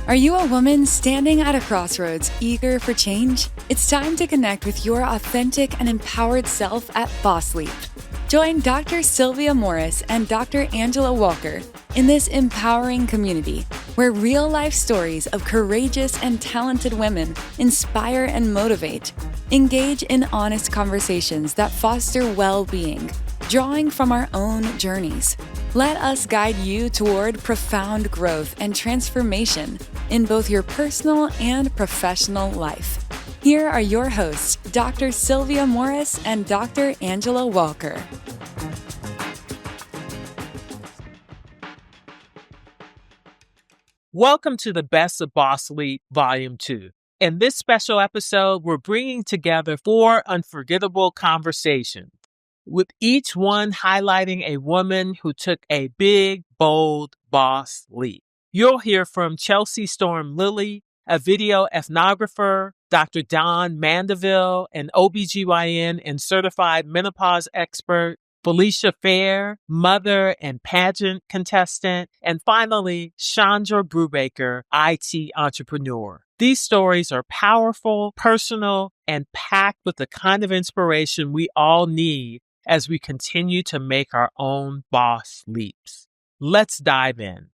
Are you a woman standing at a crossroads, eager for change? It's time to connect with your authentic and empowered self at Boss Leap. Join Dr. Sylvia Morris and Dr. Angela Walker in this empowering community where real-life stories of courageous and talented women inspire and motivate. Engage in honest conversations that foster well-being, drawing from our own journeys. Let us guide you toward profound growth and transformation in both your personal and professional life. Here are your hosts, Dr. Sylvia Morris and Dr. Angela Walker. Welcome to the Best of Boss Leap Volume 2. In this special episode, we're bringing together 4 unforgettable conversations, with each one highlighting a woman who took a big, bold boss leap. You'll hear from Chelsé Storm Lilly, a video ethnographer, Dr. Don Mandeville, an OBGYN and certified menopause expert, Felicia Fair, mother and pageant contestant, and finally, Chandra Brubaker, IT entrepreneur. These stories are powerful, personal, and packed with the kind of inspiration we all need as we continue to make our own boss leaps. Let's dive in.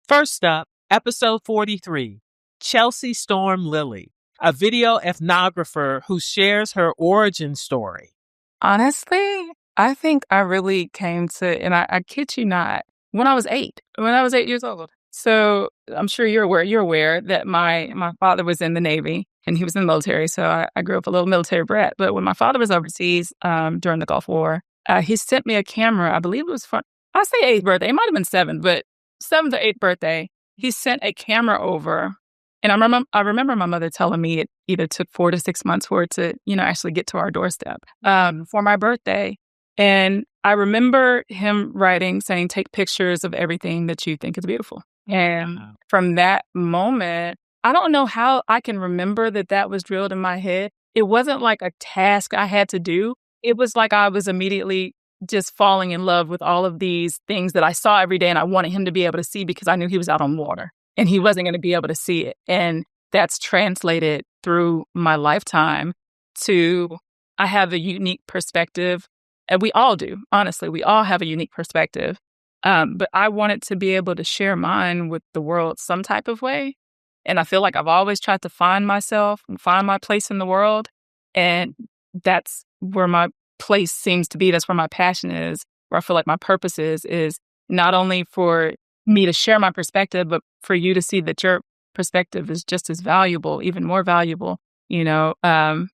First up, episode 43, Chelsé Storm Lilly, a video ethnographer who shares her origin story. Honestly, I think I really came to, and I kid you not, when I was 8 years old. So I'm sure you're aware that my father was in the Navy and he was in the military. So I grew up a little military brat. But when my father was overseas during the Gulf War, he sent me a camera. I believe it was for, I say 8th birthday. It might have been 7th, but 7th or 8th birthday. He sent a camera over. And I remember my mother telling me it either took 4 to 6 months for it to, actually get to our doorstep for my birthday. And I remember him writing, saying, take pictures of everything that you think is beautiful. And from that moment, I don't know how I can remember that was drilled in my head. It wasn't like a task I had to do. It was like I was immediately just falling in love with all of these things that I saw every day. And I wanted him to be able to see because I knew he was out on water and he wasn't going to be able to see it. And that's translated through my lifetime to I have a unique perspective. And we all do. Honestly, we all have a unique perspective. But I wanted to be able to share mine with the world some type of way. And I feel like I've always tried to find myself and find my place in the world. And that's where my place seems to be. That's where my passion is, where I feel like my purpose is not only for me to share my perspective, but for you to see that your perspective is just as valuable, even more valuable, in a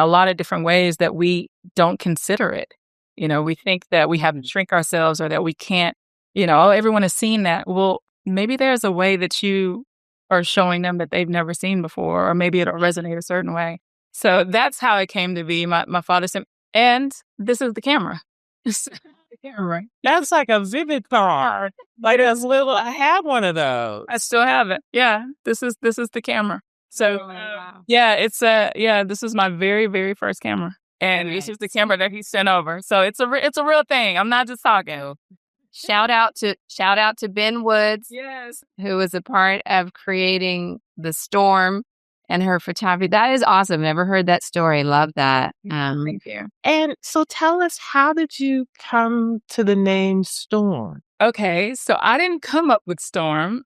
lot of different ways that we don't consider it. We think that we have to shrink ourselves or that we can't, everyone has seen that. Well, maybe there's a way that you are showing them that they've never seen before, or maybe it'll resonate a certain way. So that's how it came to be. My father said, and this is the camera. The camera. That's like a vivid card. Like as little, I have one of those. I still have it. Yeah, this is the camera. So wow. This is my very, very first camera. And this is the camera that he sent over. So it's a real thing. I'm not just talking. Shout out to Ben Woods, yes, who was a part of creating the Storm and her photography. That is awesome. Never heard that story. Love that. Thank you. And so tell us, how did you come to the name Storm? Okay, so I didn't come up with Storm.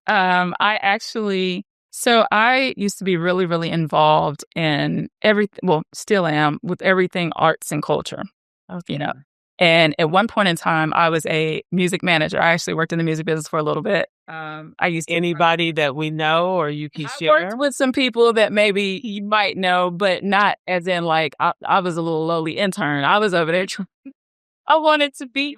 So I used to be really, really involved in everything, well, still am, with everything arts and culture, And at one point in time, I was a music manager. I actually worked in the music business for a little bit. Anybody that we know or you can share? I worked with some people that maybe you might know, but not as in like, I was a little lowly intern. I was over there I wanted to be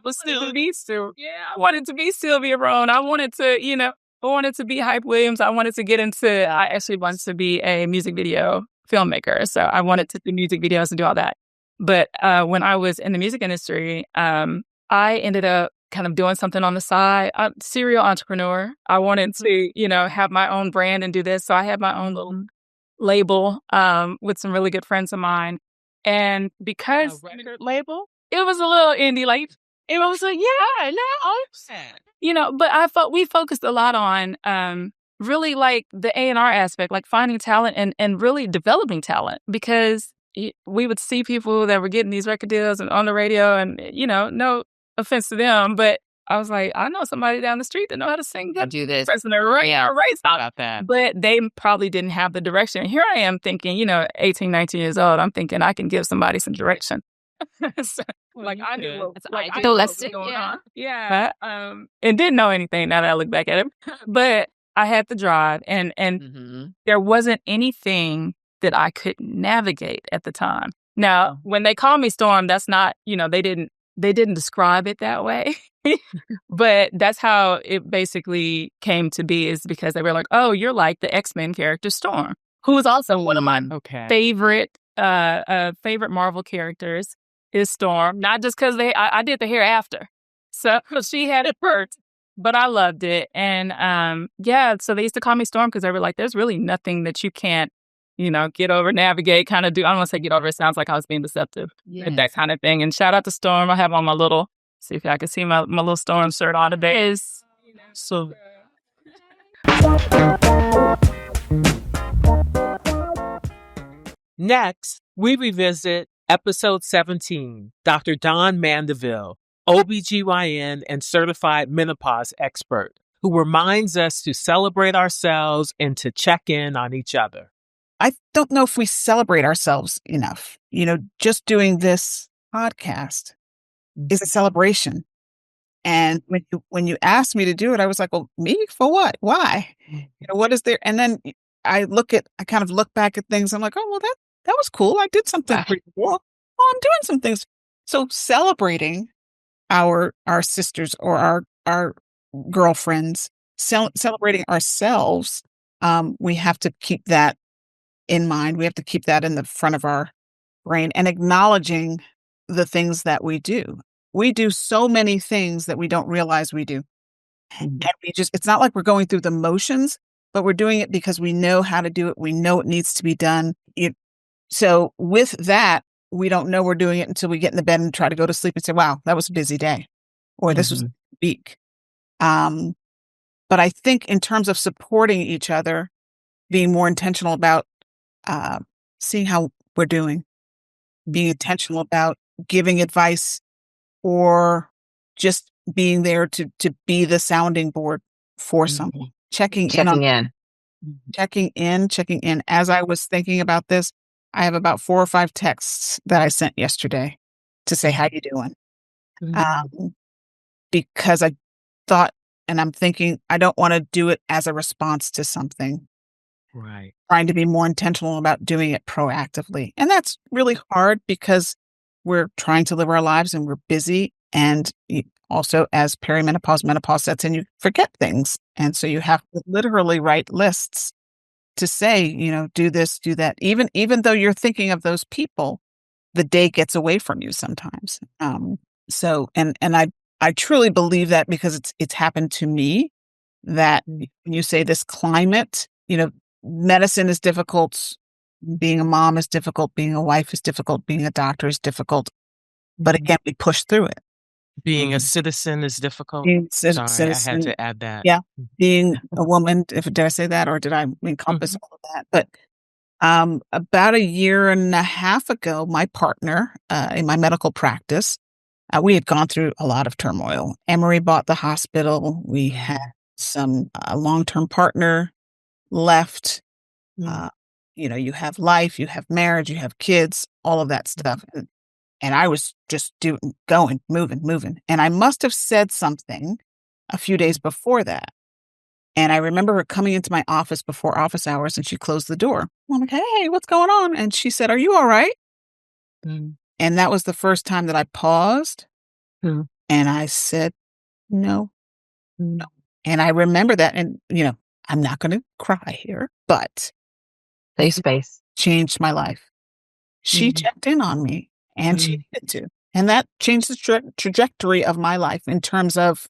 Sylvia Rohn. I wanted to be Hype Williams. I actually wanted to be a music video filmmaker. So I wanted to do music videos and do all that. But when I was in the music industry, I ended up kind of doing something on the side. I'm a serial entrepreneur. I wanted to, have my own brand and do this. So I had my own little label with some really good friends of mine. And because a record label? it was a little indie And I was like, yeah, no. But I thought we focused a lot on really like the A&R aspect, like finding talent and really developing talent, because we would see people that were getting these record deals and on the radio, and no offense to them, but I was like, I know somebody down the street that know how to sing that. Do this. President right About that. But they probably didn't have the direction. Here I am thinking, 18, 19 years old, I'm thinking I can give somebody some direction. So, I knew what was going on. Yeah. And didn't know anything now that I look back at it. But I had the drive, and there wasn't anything that I could navigate at the time. Now, when they call me Storm, that's not, they didn't describe it that way. But that's how it basically came to be, is because they were like, oh, you're like the X-Men character Storm, who is also one of my favorite Marvel characters is Storm. Not just because I did the hair after. So she had it first, but I loved it. And so they used to call me Storm because they were like, there's really nothing that you can't, get over, navigate, kind of do. I don't want to say get over. It sounds like I was being deceptive. Yes. That kind of thing. And shout out to Storm. I have on my little, see if I can see my little Storm shirt on today. So next, we revisit episode 17, Dr. Dawn Mandeville, OBGYN and certified menopause expert, who reminds us to celebrate ourselves and to check in on each other. I don't know if we celebrate ourselves enough. Just doing this podcast is a celebration. And when you asked me to do it, I was like, well, me? For what? Why? What is there? And then I kind of look back at things. I'm like, oh, well, that was cool. I did something pretty cool. Oh, I'm doing some things. So celebrating our sisters or our girlfriends, celebrating ourselves, we have to keep that in mind. We have to keep that in the front of our brain, and acknowledging the things that we do. We do so many things that we don't realize we do. And it's not like we're going through the motions, but we're doing it because we know how to do it. We know it needs to be done. So with that, we don't know we're doing it until we get in the bed and try to go to sleep and say, wow, that was a busy day, or this was a week. But I think in terms of supporting each other, being more intentional about seeing how we're doing, being intentional about giving advice, or just being there to be the sounding board for someone. Checking in. As I was thinking about this, I have about 4 or 5 texts that I sent yesterday to say, how you doing? Because I thought, and I'm thinking, I don't want to do it as a response to something. Right. Trying to be more intentional about doing it proactively. And that's really hard because we're trying to live our lives and we're busy. And also, as perimenopause, menopause sets in, you forget things. And so you have to literally write lists to say, do this, do that. Even though you're thinking of those people, the day gets away from you sometimes. So I truly believe that, because it's happened to me, that when you say this climate, medicine is difficult. Being a mom is difficult. Being a wife is difficult. Being a doctor is difficult. But again, we push through it. Being a citizen is difficult. Sorry, I had to add that. Yeah. Being a woman, did I say that, or did I encompass all of that? But about 1.5 years ago, my partner in my medical practice, we had gone through a lot of turmoil. Emory bought the hospital. We had some long-term partner left. You have life, you have marriage, you have kids, all of that stuff. And I was just moving. And I must have said something a few days before that. And I remember her coming into my office before office hours, and she closed the door. I'm like, hey, what's going on? And she said, are you all right? And that was the first time that I paused. And I said, no. And I remember that. And, I'm not going to cry here, but safe space changed my life. She checked in on me, and she needed to. And that changed the trajectory of my life in terms of,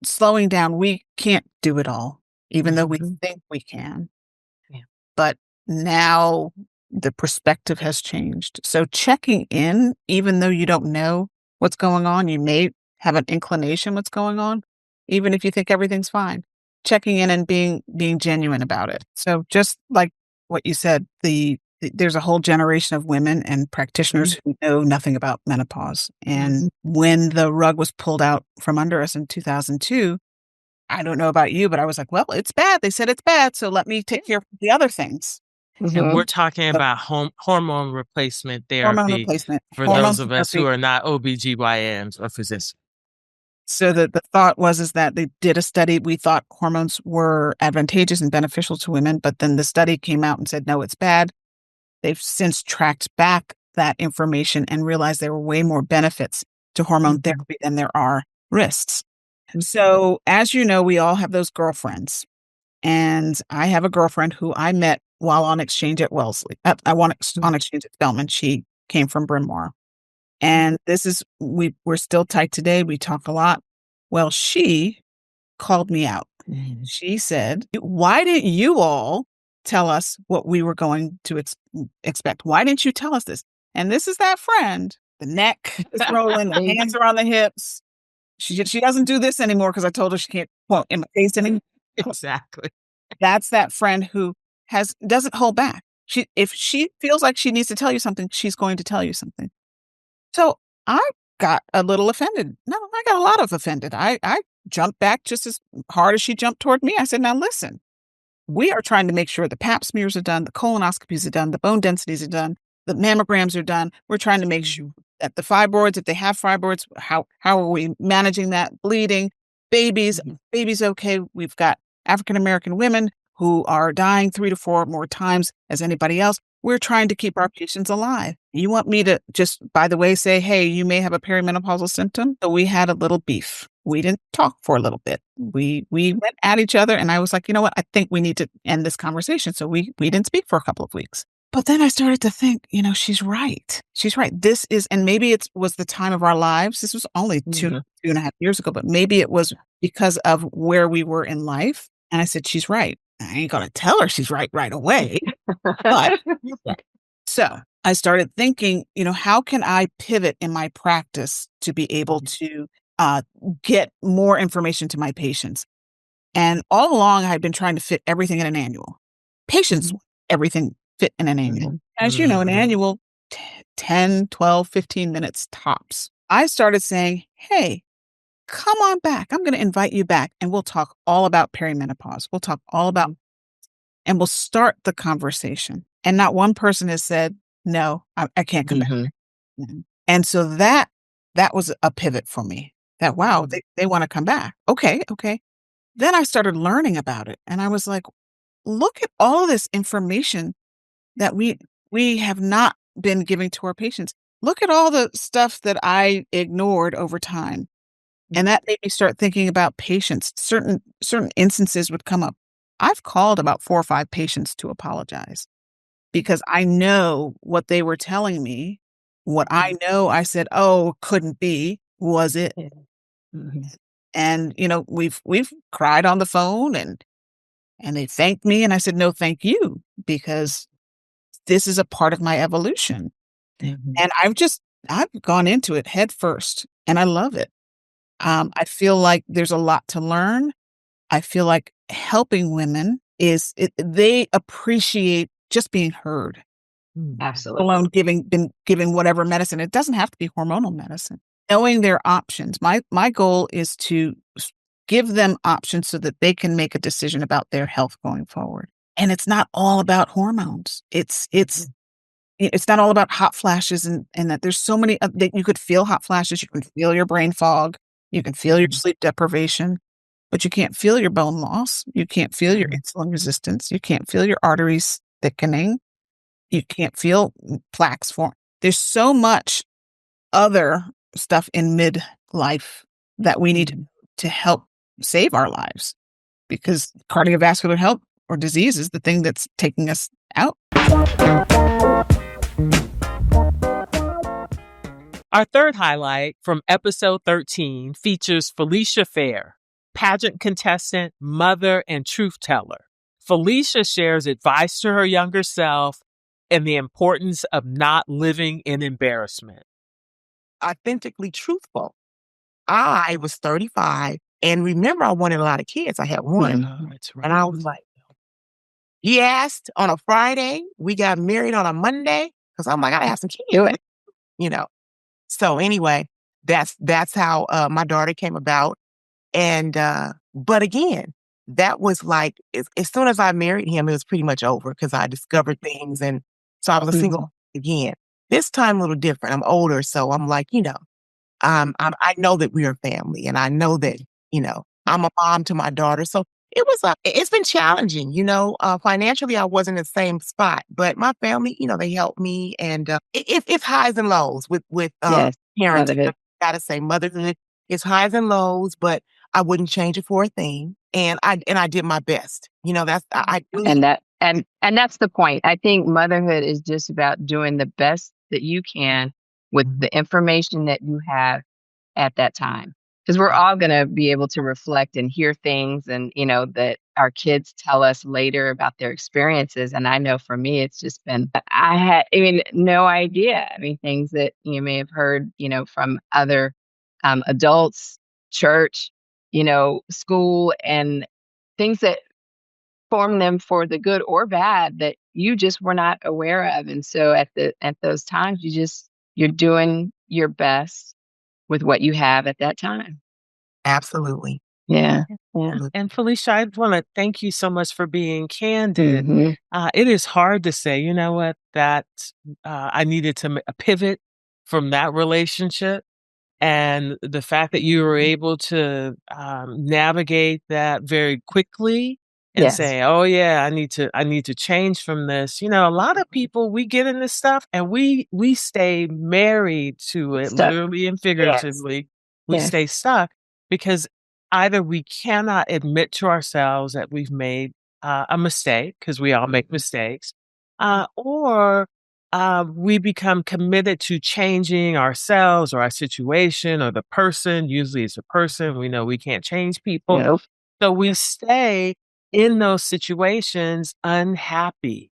slowing down. We can't do it all, even though we think we can. Yeah. But now the perspective has changed. So checking in, even though you don't know what's going on. You may have an inclination what's going on, even if you think everything's fine. Checking in and being genuine about it. So just like what you said, there's a whole generation of women and practitioners who know nothing about menopause. And when the rug was pulled out from under us in 2002, I don't know about you, but I was like, well, it's bad. They said it's bad, so let me take care of the other things. And we're talking about hormone replacement Hormone therapy replacement. for Hormone those of us who therapy. are not OBGYNs or physicians. So the thought is that they did a study. We thought hormones were advantageous and beneficial to women, but then the study came out and said, no, it's bad. They've since tracked back that information and realized there were way more benefits to hormone therapy than there are risks. So as you know, we all have those girlfriends. And I have a girlfriend who I met while on exchange at Wellesley. On exchange at Spelman. She came from Bryn Mawr. And we're still tight today. We talk a lot. Well, she called me out. She said, why didn't you all tell us what we were going to expect? Why didn't you tell us this? And this is that friend. The neck is rolling, the hands are on the hips. She doesn't do this anymore because I told her she can't point in my face anymore. Exactly. That's that friend who doesn't hold back. If she feels like she needs to tell you something, she's going to tell you something. So I got a little offended. No, I got a lot of offended. I jumped back just as hard as she jumped toward me. I said, now listen, we are trying to make sure the pap smears are done, the colonoscopies are done, the bone densities are done, the mammograms are done. We're trying to make sure that the fibroids, if they have fibroids, how are we managing that? Bleeding, babies okay. We've got African-American women who are dying 3 to 4 more times as anybody else. We're trying to keep our patients alive. You want me to just, by the way, say, hey, you may have a perimenopausal symptom? So we had a little beef. We didn't talk for a little bit. We went at each other and I was like, you know what? I think we need to end this conversation. So we didn't speak for a couple of weeks. But then I started to think, she's right. She's right. This is, and maybe it was the time of our lives. This was only 2.5 years ago, but maybe it was because of where we were in life. And I said, she's right. I ain't going to tell her she's right away. But so I started thinking, how can I pivot in my practice to be able to get more information to my patients? And all along, I've been trying to fit everything in an annual. Patients, everything fit in an annual. As you know, an annual, 10, 12, 15 minutes tops. I started saying, hey, come on back. I'm going to invite you back and we'll talk all about perimenopause. We'll talk all about, and we'll start the conversation. And not one person has said, no, I can't come back. And so that was a pivot for me that, wow, they want to come back. Okay. Then I started learning about it. And I was like, look at all this information that we have not been giving to our patients. Look at all the stuff that I ignored over time. And that made me start thinking about patients. Certain instances would come up. I've called about 4 or 5 patients to apologize because I know what they were telling me. What I know, I said, oh, couldn't be, was it? And, we've cried on the phone and they thanked me. And I said, no, thank you, because this is a part of my evolution. And I've gone into it head first and I love it. I feel like there's a lot to learn. I feel like helping women they appreciate just being heard. Absolutely. Alone giving whatever medicine. It doesn't have to be hormonal medicine. Knowing their options. My goal is to give them options so that they can make a decision about their health going forward. And it's not all about hormones. It's not all about hot flashes and that there's so many that you could feel hot flashes. You can feel your brain fog. You can feel your sleep deprivation, but you can't feel your bone loss. You can't feel your insulin resistance. You can't feel your arteries thickening. You can't feel plaques form. There's so much other stuff in midlife that we need to help save our lives, because cardiovascular health or disease is the thing that's taking us out. Our third highlight from episode 13 features Felicia Fair, pageant contestant, mother, and truth teller. Felicia shares advice to her younger self and the importance of not living in embarrassment. authentically truthful. I was 35, and remember, I wanted a lot of kids. I had one. That's And I was like, he asked on a Friday. We got married on a Monday because I'm like, I gotta have some kids. Do it. You know. So anyway, that's how my daughter came about. And but again, that was like as soon as I married him, it was pretty much over because I discovered things, and so I was a single again. This time a little different. I'm older, so I'm like, I know that we are family, and I know that I'm a mom to my daughter. So it's been challenging. Financially, I wasn't in the same spot, but my family, they helped me, and it's highs and lows with Yes, parenting. motherhood. I gotta say, motherhood is highs and lows, but I wouldn't change it for a thing, and I did my best. That's I really And that's the point. I think motherhood is just about doing the best that you can with the information that you have at that time. Because we're all going to be able to reflect and hear things and, that our kids tell us later about their experiences. And I know for me, it's just been, no idea. Things that you may have heard, from other adults, church, school, and things that form them for the good or bad that you just were not aware of. And so at those times, you're doing your best with what you have at that time. absolutely. Yeah. And Felicia, I want to thank you so much for being candid. Mhm. It is hard to say, you know what, that I needed to pivot from that relationship. And the fact that you were able to navigate that very quickly and Yes. say, "Oh yeah, I need to change from this." A lot of people, we get in this stuff and we stay married to it, Stuck. literally and figuratively. We Yes. stay stuck because either we cannot admit to ourselves that we've made a mistake, because we all make mistakes, or we become committed to changing ourselves or our situation or the person. Usually it's a person. We know we can't change people. Nope. So we stay in those situations unhappy.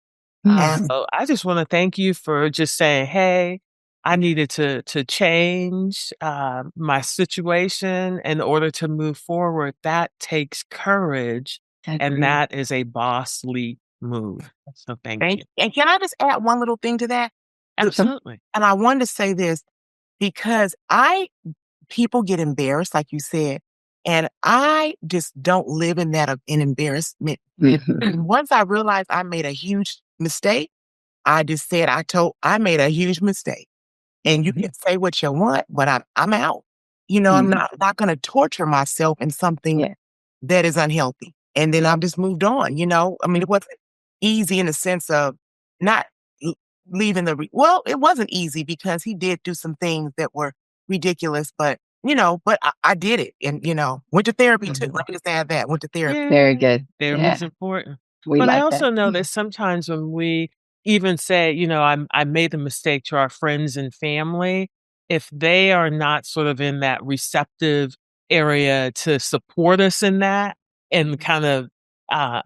Mhm. So I just want to thank you for just saying, hey, I needed to change my situation in order to move forward. That takes courage, and Agreed. that is a bossly move. So thank you. And can I just add one little thing to that? Absolutely. And I wanted to say this because people get embarrassed, like you said, and I just don't live in that in embarrassment. Mhm. Once I realized I made a huge mistake, I just said, I made a huge mistake. And you can say what you want, but I'm out. I'm not going to torture myself in something Yeah. that is unhealthy. And then I've just moved on. It wasn't easy in the sense of not l- leaving well, it wasn't easy because he did do some things that were ridiculous, but I did it and, went to therapy too. Let me just add that. Went to therapy. Very good. Therapy's Yeah. important. We But I like also that. know that sometimes when we even say, I made a mistake to our friends and family, if they are not sort of in that receptive area to support us in that and kind of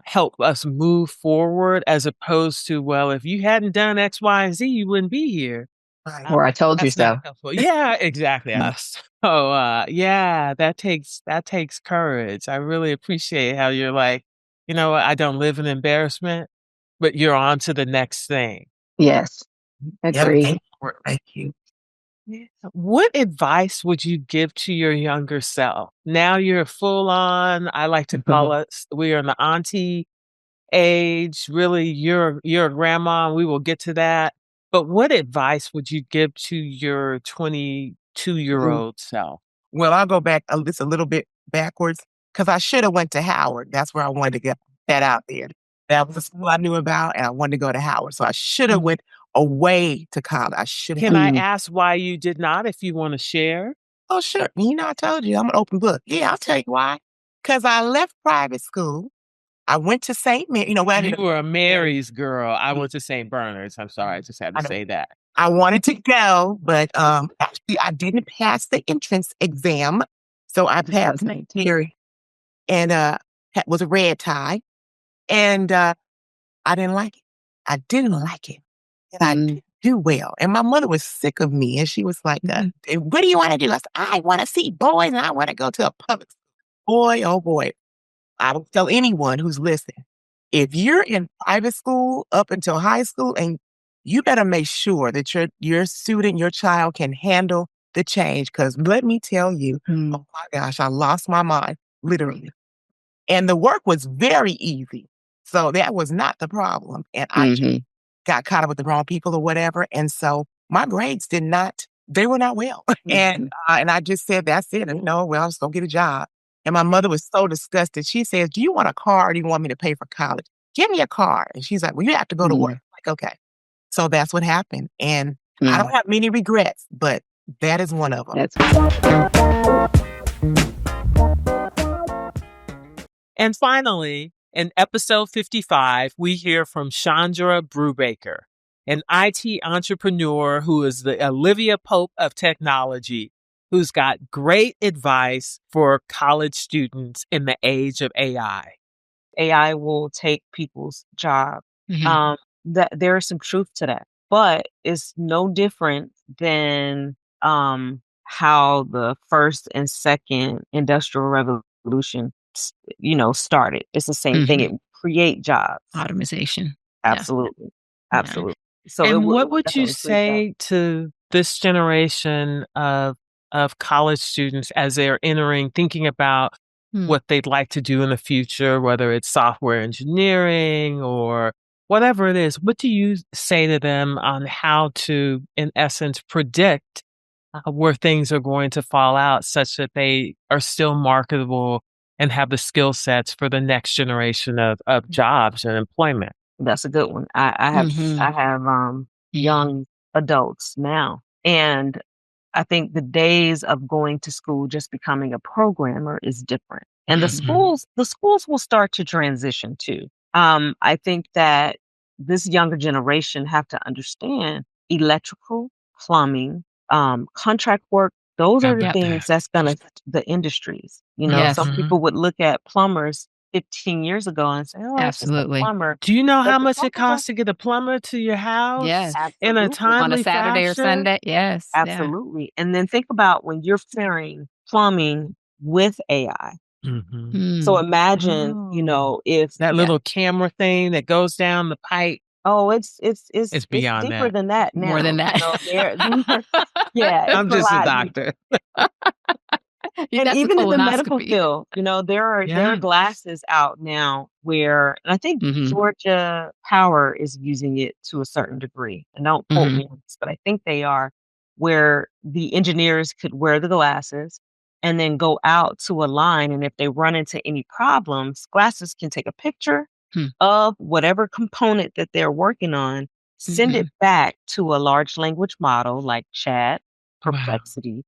help us move forward, as opposed to, well, if you hadn't done X, Y, and Z, you wouldn't be here. Right. Or I told you That's not so. helpful. Yeah, exactly. So, yeah, that takes courage. I really appreciate how you're like, you know what, I don't live in embarrassment, but you're on to the next thing. Yes. Yep. Agreed. Thank you. Yeah. What advice would you give to your younger self? Now you're full on, I like to call us, we are in the auntie age. Really, you're a grandma, and we will get to that. But what advice would you give to your 22-year-old self? Well, I'll go back just a little bit backwards because I should have went to Howard. That's where I wanted to get that out there. That was the school I knew about, and I wanted to go to Howard. So I should have went away to college. I should have. Can I ask why you did not, if you want to share? Oh, sure. I told you I'm an open book. Yeah, I'll tell you why. Because I left private school. I went to St. Mary. You were a Mary's girl. I went to St. Bernard's. I'm sorry, I just had to say that. I wanted to go, but actually I didn't pass the entrance exam. So I passed St. Mary and was a red tie. And I didn't like it. I didn't like it. And I didn't do well. And my mother was sick of me. And she was like, what do you want to do? I said, I want to see boys and I want to go to a public school. Boy, oh boy. I will tell anyone who's listening, if you're in private school up until high school, and you better make sure that your student, your child can handle the change. Because let me tell you, oh my gosh, I lost my mind, literally. And the work was very easy. So that was not the problem. And I just got caught up with the wrong people or whatever. And so my grades they were not well. And I just said, that's it. And well, I'm just going to get a job. And my mother was so disgusted. She says, do you want a car or do you want me to pay for college? Give me a car. And she's like, well, you have to go to work. I'm like, okay. So that's what happened. And I don't have many regrets, but that is one of them. And finally, in episode 55, we hear from Chandra Brubaker, an IT entrepreneur who is the Olivia Pope of technology, who's got great advice for college students in the age of AI. AI will take people's job. There is some truth to that, but it's no different than how the first and second industrial revolution, started. It's the same thing. It create jobs. Automation. Absolutely. Yeah. Absolutely. So and what would you say to this generation of college students as they're thinking about what they'd like to do in the future, whether it's software engineering or whatever it is? What do you say to them on how to, in essence, predict where things are going to fall out such that they are still marketable and have the skill sets for the next generation of jobs and employment? That's a good one. I have young adults now, and I think the days of going to school just becoming a programmer is different. And the schools will start to transition too. I think that this younger generation have to understand electrical, plumbing, contract work. Those are the things that's the industries. Some people would look at plumbers 15 years ago and say, oh, it's just a plumber. Do you know how much it costs to get a plumber to your house? Yes. In a timely on a Saturday fashion? or Sunday? Yes. Absolutely. Yeah. And then think about when you're pairing plumbing with AI. So imagine, if that little camera thing that goes down the pipe. Oh, it's beyond deeper than that now. More than that. Yeah, I'm just a doctor. And even in the medical field, there are glasses out now where, and I think Georgia Power is using it to a certain degree. And don't quote me on this, but I think they are, where the engineers could wear the glasses and then go out to a line. And if they run into any problems, glasses can take a picture of whatever component that they're working on, send it back to a large language model like Chat, Perplexity,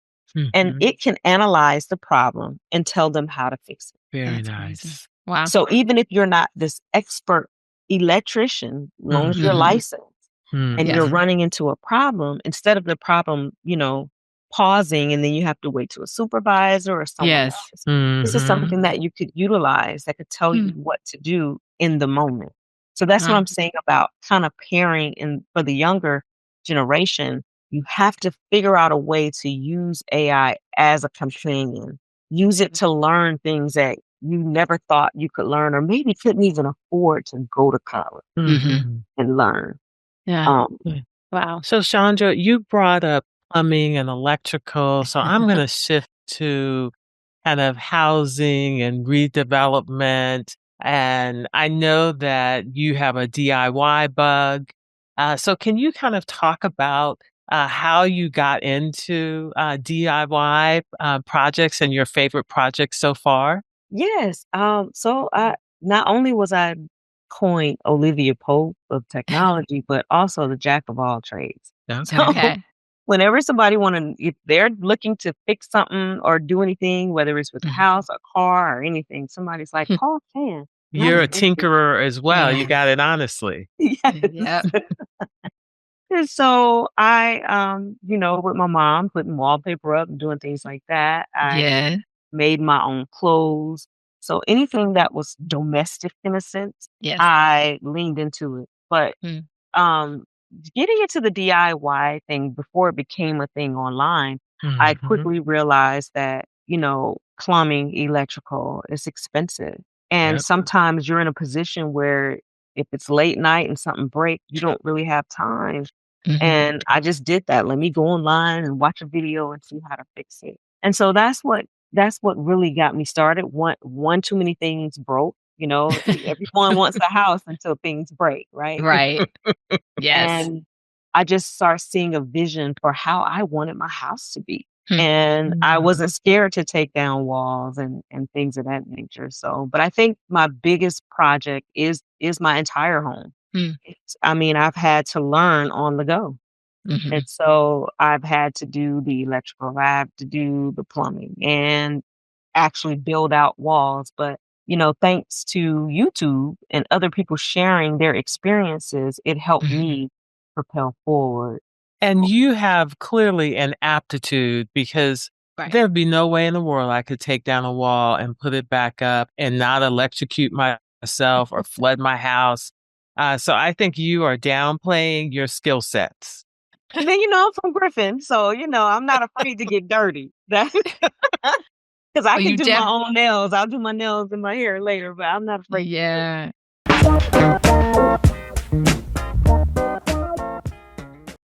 and it can analyze the problem and tell them how to fix it. Very nice. Wow. So even if you're not this expert electrician, as long as you're licensed and you're running into a problem, instead of the problem, pausing and then you have to wait to a supervisor or someone else. This is something that you could utilize that could tell you what to do in the moment. So that's what I'm saying about kind of pairing. And for the younger generation, you have to figure out a way to use AI as a companion. Use it to learn things that you never thought you could learn, or maybe couldn't even afford to go to college and learn. Yeah. Wow. So Chandra, you brought up plumbing and electrical. So I'm going to shift to kind of housing and redevelopment. And I know that you have a DIY bug. So can you kind of talk about how you got into DIY projects and your favorite projects so far? Yes. So not only was I coined Olivia Pope of technology, but also the jack of all trades. Okay. Whenever somebody if they're looking to fix something or do anything, whether it's with a house, a car, or anything, somebody's like, call Ken. You're a tinkerer as well. You got it honestly. Yes. And so I, with my mom, putting wallpaper up and doing things like that. I made my own clothes. So anything that was domestic in a sense, I leaned into it. But getting into the DIY thing before it became a thing online, I quickly realized that, plumbing, electrical is expensive. And sometimes you're in a position where if it's late night and something breaks, you don't really have time. And I just did that. Let me go online and watch a video and see how to fix it. And so that's what really got me started. One too many things broke. Everyone wants a house until things break, right? Right. Yes. And I just started seeing a vision for how I wanted my house to be. And I wasn't scared to take down walls and things of that nature. So, but I think my biggest project is my entire home. I've had to learn on the go. And so I've had to do the electrical, I have to do the plumbing and actually build out walls. But, thanks to YouTube and other people sharing their experiences, it helped me propel forward. And you have clearly an aptitude because there'd be no way in the world I could take down a wall and put it back up and not electrocute myself or flood my house. So I think you are downplaying your skill sets. And then, I'm from Griffin, so, I'm not afraid to get dirty. Because I can do my own nails. I'll do my nails and my hair later, but I'm not afraid. Yeah.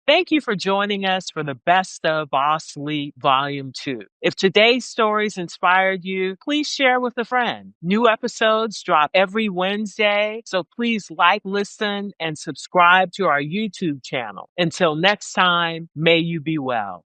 Thank you for joining us for the Best of Boss Leap Volume 2. If today's stories inspired you, please share with a friend. New episodes drop every Wednesday, so please like, listen, and subscribe to our YouTube channel. Until next time, may you be well.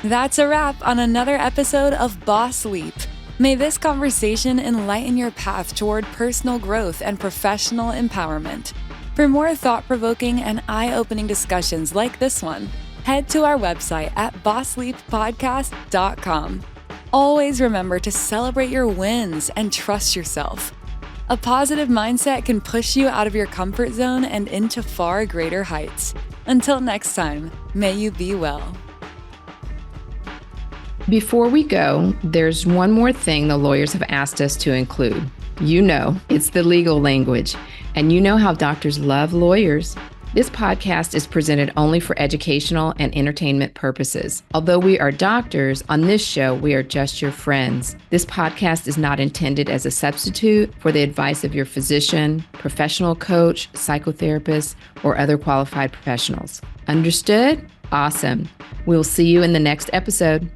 That's a wrap on another episode of Boss Leap. May this conversation enlighten your path toward personal growth and professional empowerment. For more thought-provoking and eye-opening discussions like this one, head to our website at bossleappodcast.com. Always remember to celebrate your wins and trust yourself. A positive mindset can push you out of your comfort zone and into far greater heights. Until next time, may you be well. Before we go, there's one more thing the lawyers have asked us to include. It's the legal language, and you know how doctors love lawyers. This podcast is presented only for educational and entertainment purposes. Although we are doctors, on this show, we are just your friends. This podcast is not intended as a substitute for the advice of your physician, professional coach, psychotherapist, or other qualified professionals. Understood? Awesome. We'll see you in the next episode.